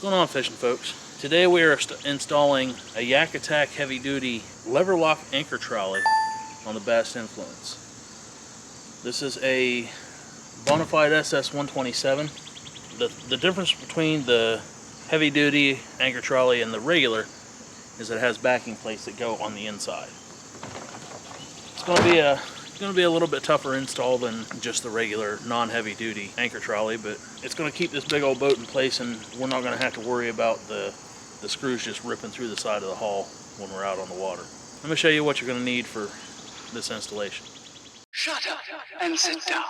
What's going on, fishing folks? Today we are installing a YakAttack heavy duty LeverLoc anchor trolley on the Bass Influence. This is a Bonafide SS127. The difference between the heavy duty anchor trolley and the regular is it has backing plates that go on the inside. It's going to be a little bit tougher install than just the regular non-heavy duty anchor trolley, but it's going to keep this big old boat in place, and we're not going to have to worry about the screws just ripping through the side of the hull when we're out on the water. Let me show you what you're going to need for this installation. Shut up and sit down.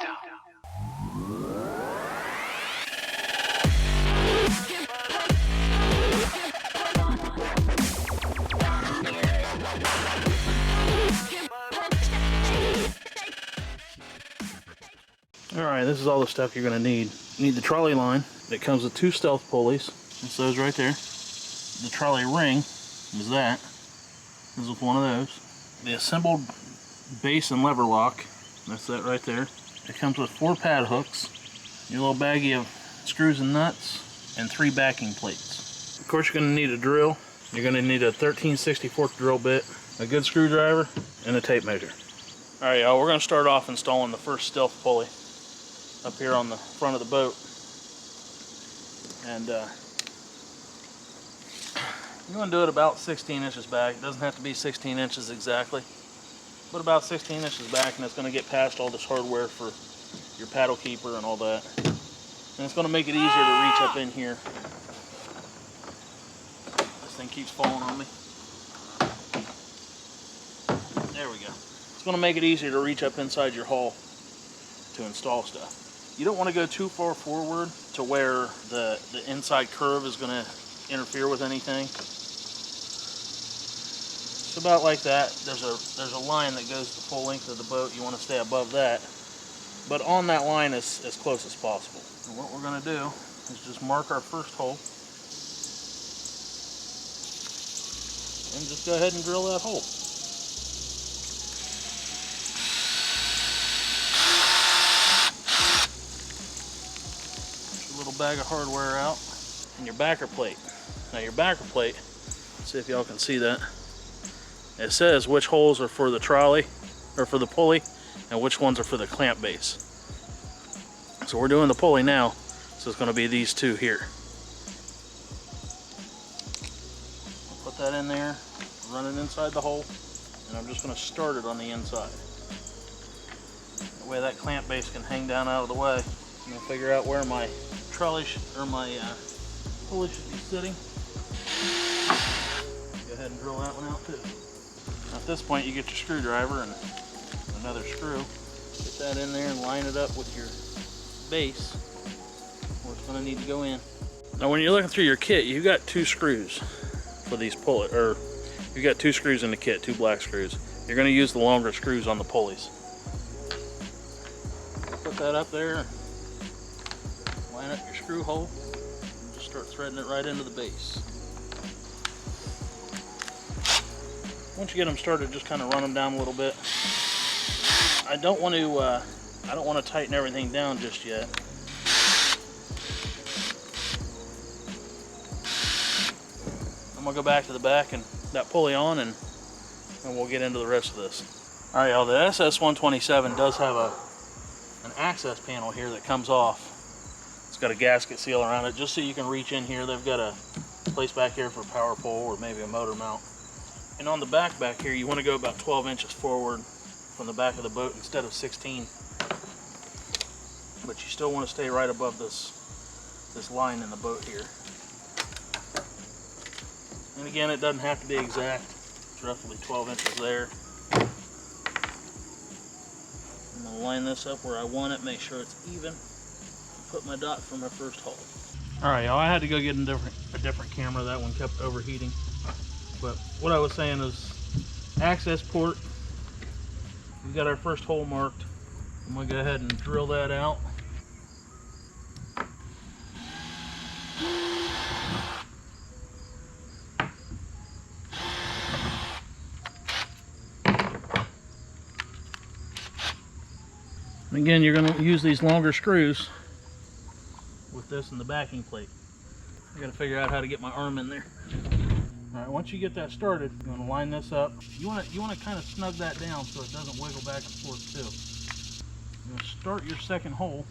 Alright, this is all the stuff you're going to need. You need the trolley line. It comes with 2 stealth pulleys. It's those right there. The trolley ring is that. This is with one of those. The assembled base and lever lock. That's that right there. It comes with 4 pad hooks, your little baggie of screws and nuts, and 3 backing plates. Of course, you're going to need a drill. You're going to need a 13/64 drill bit, a good screwdriver, and a tape measure. Alright, y'all, we're going to start off installing the first stealth pulley up here on the front of the boat. And you want to do it about 16 inches back. It doesn't have to be 16 inches exactly, but about 16 inches back, and it's going to get past all this hardware for your paddle keeper and all that. And it's going to make it easier to reach up in here. This thing keeps falling on me. There we go. It's going to make it easier to reach up inside your hull to install stuff. You don't want to go too far forward to where the inside curve is going to interfere with anything. It's about like that. There's a line that goes the full length of the boat. You want to stay above that, but on that line as close as possible. And what we're going to do is just mark our first hole and just go ahead and drill that hole. Bag of hardware out, and your backer plate. Now your backer plate, let's see if y'all can see that. It says which holes are for the trolley or for the pulley and which ones are for the clamp base. So we're doing the pulley now, so it's going to be these 2 here. I'll put that in there, run it inside the hole, and I'm just going to start it on the inside. That way that clamp base can hang down out of the way. I'm going to figure out where my trolley or my pulley should be sitting. Go ahead and drill that one out too. Now at this point, you get your screwdriver and another screw. Get that in there and line it up with your base where it's going to need to go in. Now when you're looking through your kit, you've got 2 screws for these pulley, or you've got 2 screws in the kit, 2 black screws. You're going to use the longer screws on the pulleys. Put that up there. Line up your screw hole and just start threading it right into the base. Once you get them started, just kind of run them down a little bit. I don't want to tighten everything down just yet. I'm gonna go back to the back and that pulley on, and we'll get into the rest of this. All right, y'all. The SS127 does have an access panel here that comes off. It's got a gasket seal around it just so you can reach in here. They've got a place back here for a power pole or maybe a motor mount. And on the back here, you want to go about 12 inches forward from the back of the boat instead of 16. But you still want to stay right above this line in the boat here. And again, it doesn't have to be exact. It's roughly 12 inches there. I'm going to line this up where I want it, make sure it's even. Put my dot for my first hole. Alright, y'all, I had to go get a different camera. That one kept overheating. But what I was saying is, access port, we've got our first hole marked. I'm going to go ahead and drill that out. And again, you're going to use these longer screws with this and the backing plate. I gotta figure out how to get my arm in there. All right, once you get that started, you want to line this up. You want to kind of snug that down so it doesn't wiggle back and forth too. You're going to start your second hole.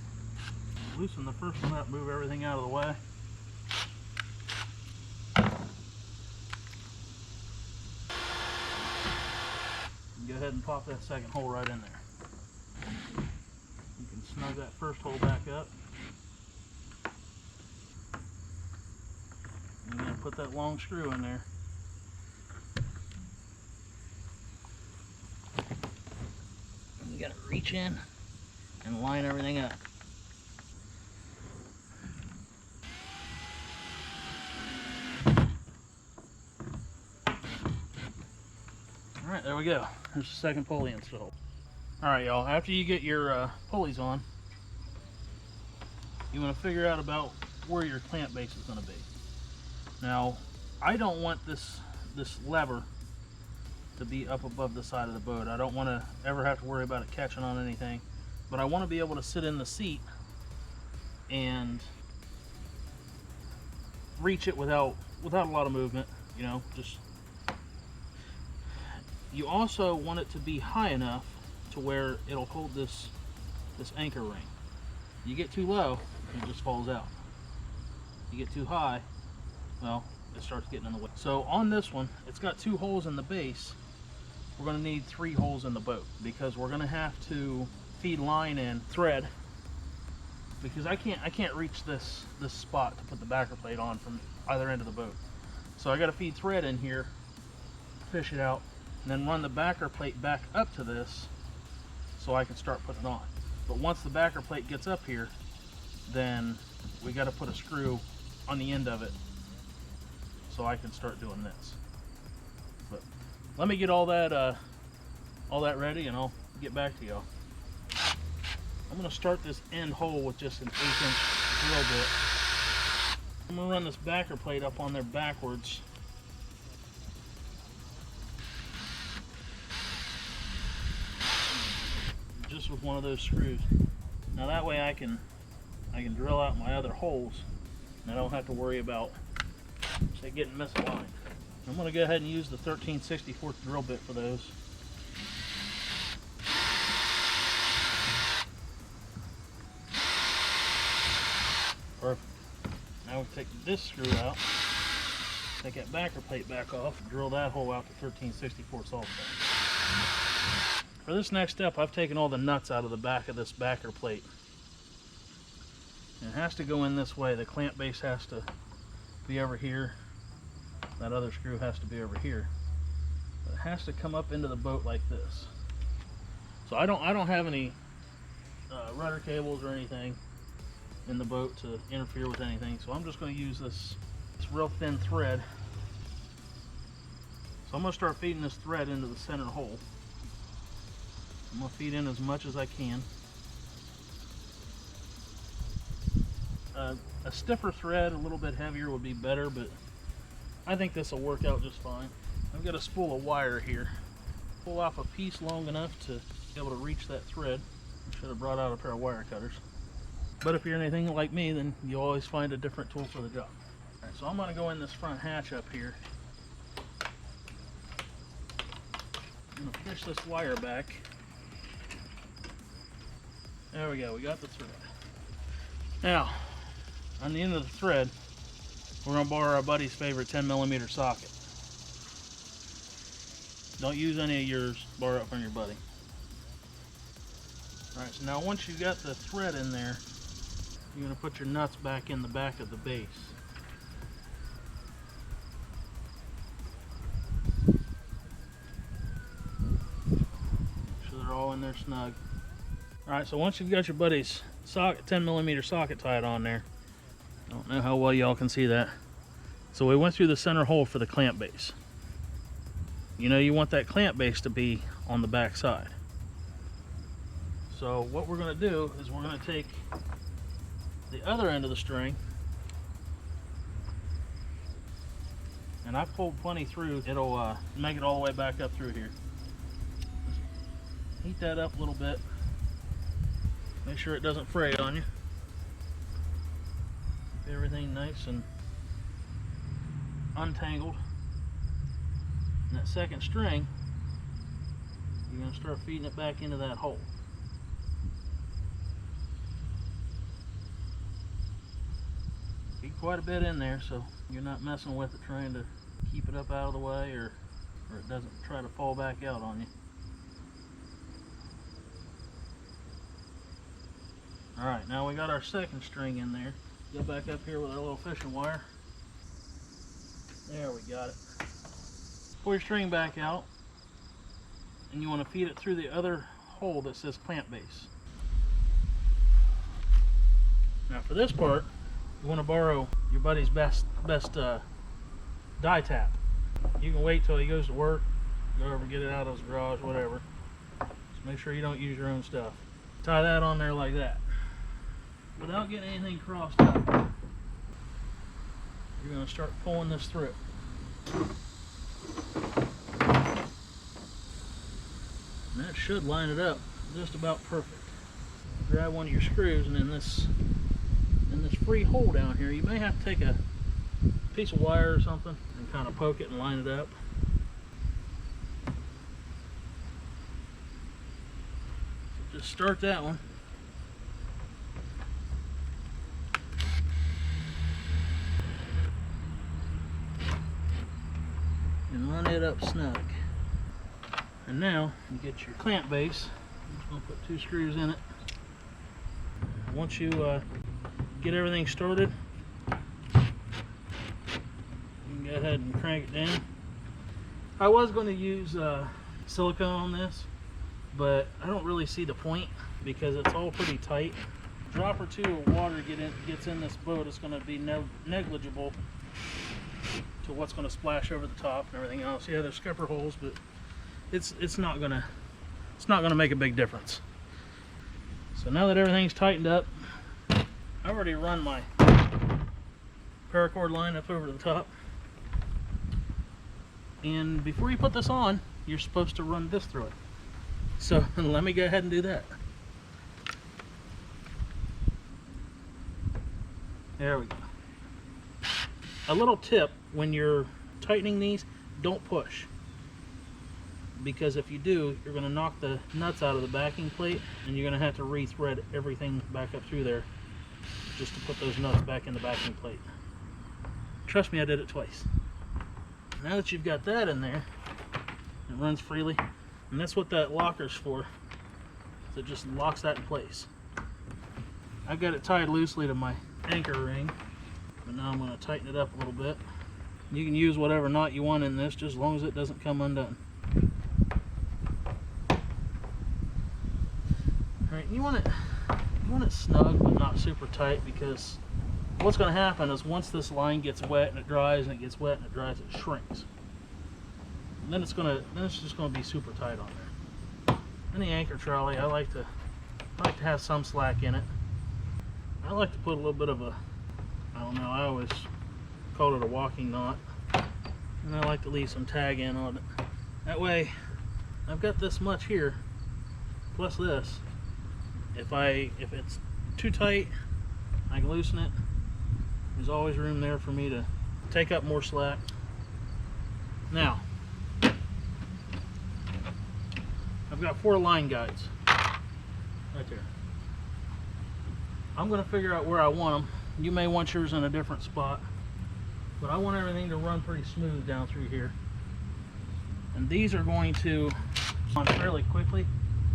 Loosen the first one up, move everything out of the way. And go ahead and pop that second hole right in there. You can snug that first hole back up. And you're going to put that long screw in there. You got to reach in and line everything up. Alright, there we go. There's the second pulley installed. Alright y'all, after you get your pulleys on, you want to figure out about where your clamp base is going to be. Now, I don't want this lever to be up above the side of the boat. I don't want to ever have to worry about it catching on anything, but I want to be able to sit in the seat and reach it without a lot of movement, you know. Just, you also want it to be high enough to where it'll hold this anchor ring. You get too low, it just falls out. You get too high, well, it starts getting in the way. So on this one, it's got 2 holes in the base. We're going to need 3 holes in the boat because we're going to have to feed line in thread, because I can't reach this spot to put the backer plate on from either end of the boat. So I got to feed thread in here, fish it out, and then run the backer plate back up to this so I can start putting it on. But once the backer plate gets up here, then we got to put a screw on the end of it so I can start doing this. But let me get all that ready and I'll get back to y'all. I'm going to start this end hole with just an 1/8" drill bit. I'm going to run this backer plate up on there backwards. Just with one of those screws. Now that way I can drill out my other holes and I don't have to worry about, say, getting misaligned. I'm going to go ahead and use the 13/64 drill bit for those. Perfect. Now we take this screw out, take that backer plate back off, and drill that hole out to 13/64 also. For this next step, I've taken all the nuts out of the back of this backer plate. And it has to go in this way. The clamp base has to be over here. That other screw has to be over here. But it has to come up into the boat like this. So I don't have any rudder cables or anything in the boat to interfere with anything. So I'm just going to use this real thin thread. So I'm going to start feeding this thread into the center hole. I'm going to feed in as much as I can. A stiffer thread, a little bit heavier, would be better, but I think this will work out just fine. I've got a spool of wire here. Pull off a piece long enough to be able to reach that thread. I should have brought out a pair of wire cutters. But if you're anything like me, then you always find a different tool for the job. All right, so I'm going to go in this front hatch up here. I'm going to fish this wire back. There we go, we got the thread. Now, on the end of the thread, we're going to borrow our buddy's favorite 10mm socket. Don't use any of yours, borrow it from your buddy. Alright, so now once you've got the thread in there, you're going to put your nuts back in the back of the base. Make sure they're all in there snug. Alright, so once you've got your buddy's 10mm socket tied on there, I don't know how well y'all can see that. So we went through the center hole for the clamp base. You know, you want that clamp base to be on the back side. So what we're going to do is we're going to take the other end of the string, and I pulled plenty through. It'll make it all the way back up through here. Heat that up a little bit. Make sure it doesn't fray on you. Keep everything nice and untangled. And that second string, you're going to start feeding it back into that hole. Be quite a bit in there so you're not messing with it trying to keep it up out of the way, or it doesn't try to fall back out on you. Alright, now we got our second string in there. Go back up here with our little fishing wire. There, we got it. Pull your string back out, and you want to feed it through the other hole that says plant base. Now for this part, you want to borrow your buddy's best die tap. You can wait till he goes to work, go over, get it out of his garage, whatever. Just make sure you don't use your own stuff. Tie that on there like that. Without getting anything crossed out, you're going to start pulling this through. And that should line it up just about perfect. Grab one of your screws, and in this free hole down here, you may have to take a piece of wire or something and kind of poke it and line it up. So just start that one. And line it up snug. And now you get your clamp base. I'm just going to put 2 screws in it. Once you get everything started, you can go ahead and crank it down. I was going to use silicone on this, but I don't really see the point because it's all pretty tight. A drop or 2 of water gets in this boat, it's going to be negligible to what's going to splash over the top and everything else. Yeah, there's scupper holes, but it's not gonna make a big difference. So now that everything's tightened up, I've already run my paracord line up over the top. And before you put this on, you're supposed to run this through it. So let me go ahead and do that. There we go. A little tip, when you're tightening these, don't push. Because if you do, you're going to knock the nuts out of the backing plate, and you're going to have to re-thread everything back up through there just to put those nuts back in the backing plate. Trust me, I did it twice. Now that you've got that in there, it runs freely, and that's what that locker's for. So it just locks that in place. I've got it tied loosely to my anchor ring, but now I'm going to tighten it up a little bit. You can use whatever knot you want in this, just as long as it doesn't come undone. Alright, you want it snug but not super tight, because what's going to happen is once this line gets wet and it dries and it gets wet and it dries, it shrinks. And then it's just going to be super tight on there. In the anchor trolley, I like to have some slack in it. I like to put a little bit of a, I don't know, I always call it a walking knot, and I like to leave some tag in on it. That way I've got this much here plus this. If it's too tight, I can loosen it. There's always room there for me to take up more slack. Now I've got 4 line guides right there. I'm going to figure out where I want them. You may want yours in a different spot, but I want everything to run pretty smooth down through here. And these are going to run fairly quickly.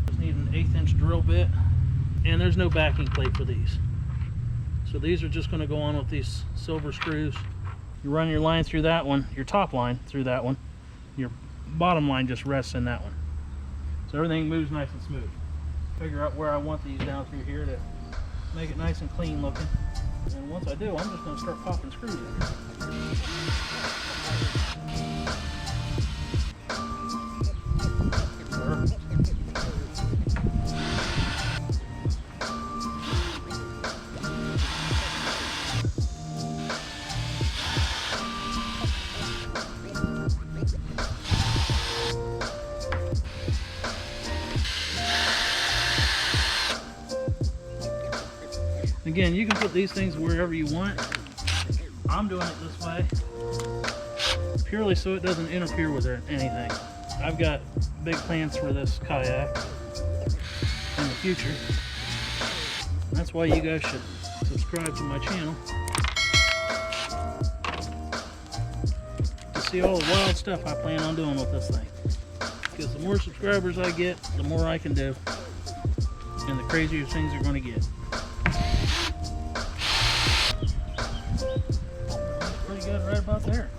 Just need an 1/8 inch drill bit, and there's no backing plate for these. So these are just going to go on with these silver screws. You run your line through that one, your top line through that one. Your bottom line just rests in that one. So everything moves nice and smooth. Figure out where I want these down through here to make it nice and clean looking. And once I do, I'm just going to start popping screws in. Perfect. Again, you can put these things wherever you want. I'm doing it this way purely so it doesn't interfere with anything. I've got big plans for this kayak in the future. That's why you guys should subscribe to my channel to see all the wild stuff I plan on doing with this thing. Because the more subscribers I get, the more I can do, and the crazier things are going to get. That's pretty good right about there.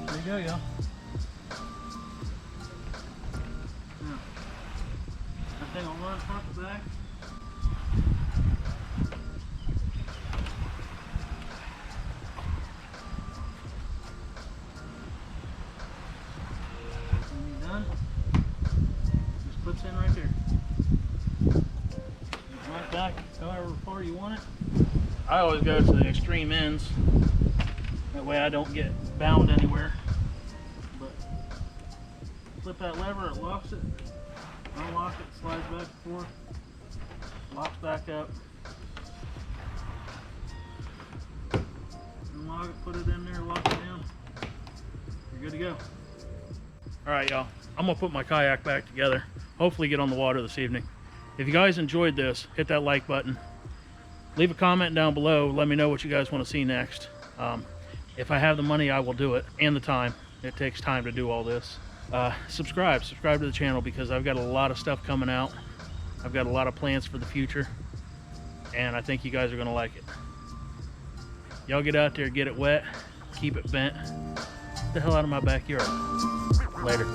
There you go, y'all. Now, that thing will run front to back. Just puts in right there. Right back however far you want it. I always go to the extreme ends. That way I don't get bound anywhere. But flip that lever, it locks it. Unlock it, slides back and forth. Locks back up. Unlock it, put it in there, lock it down. You're good to go. Alright y'all, I'm going to put my kayak back together. Hopefully get on the water this evening. If you guys enjoyed this, hit that like button. Leave a comment down below. Let me know what you guys want to see next. If I have the money, I will do it. And the time. It takes time to do all this. Subscribe to the channel because I've got a lot of stuff coming out. I've got a lot of plans for the future. And I think you guys are going to like it. Y'all get out there, get it wet, keep it bent. Get the hell out of my backyard. Later.